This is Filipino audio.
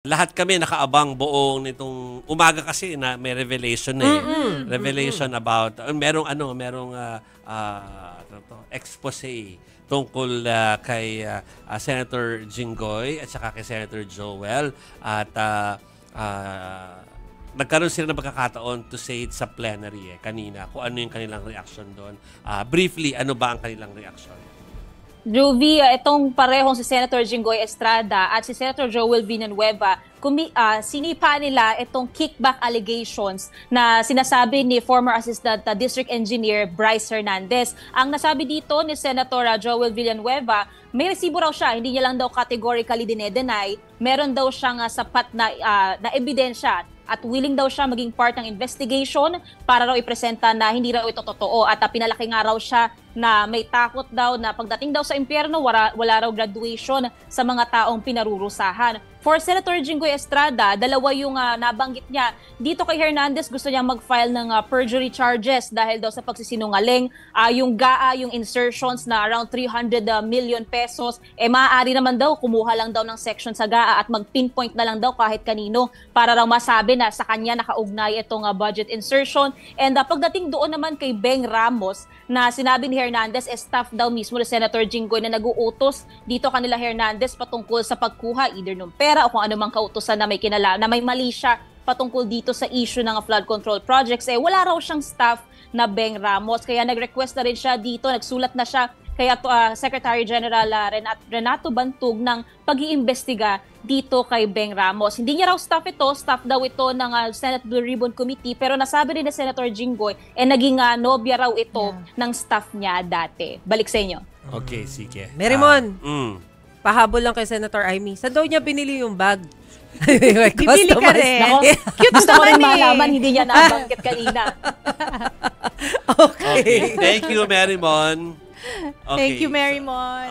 Lahat kami nakaabang buong nitong umaga kasi na may revelation na revelation about merong expose tungkol kay Senator Jinggoy at saka kay Senator Joel at nagkaroon sila ng pagkakataon to say it sa plenary kanina kung ano yung kanilang reaction doon. Briefly, ano ba ang kanilang reaction? Juvie, itong parehong si Senator Jinggoy Estrada at si Senator Joel Villanueva, sinipa nila itong kickback allegations na sinasabi ni former Assistant District Engineer Bryce Hernandez. Ang nasabi dito ni Senator Joel Villanueva, may resibo raw siya, hindi niya lang daw categorically dinedenay, meron daw siyang sapat na ebidensya at willing daw siya maging part ng investigation para raw ipresenta na hindi raw ito totoo. At pinalaki nga raw siya na may takot daw na pagdating daw sa impyerno, wala raw graduation sa mga taong pinarurusahan. For Senator Jinggoy Estrada, dalawa yung nabanggit niya. Dito kay Hernandez, gusto niyang mag-file ng perjury charges dahil daw sa pagsisinungaling. Yung GAA, yung insertions na around 300 million pesos, maaari naman daw, kumuha lang daw ng section sa GAA at mag-pinpoint na lang daw kahit kanino para raw masabi na sa kanya nakaugnay itong budget insertion. And pagdating doon naman kay Beng Ramos, na sinabi ni Hernandez, staff daw mismo ni Senator Jinggoy na nag-uutos dito kanila Hernandez patungkol sa pagkuha either ng pera o kung ano mang kautusan na may na may mali siya patungkol dito sa issue ng flood control projects. Wala raw siyang staff na Beng Ramos. Kaya nag-request na rin siya dito, nagsulat na siya kaya Secretary General Renato Bantug ng pag-iimbestiga dito kay Beng Ramos. Hindi niya raw staff ito, staff daw ito ng Senate Blue Ribbon Committee, pero nasabi rin ni Senator Jinggoy, naging nobya raw ito ng staff niya dati. Balik sa inyo. Okay, sige. Merimon, pahabol lang kay Senator Amy. Saan daw niya binili yung bag? Bibili ka rin. Cute gusto ko rin malaman, hindi niya nabanggit kanina. Okay. Thank you, Merimon. Thank you, Merimon.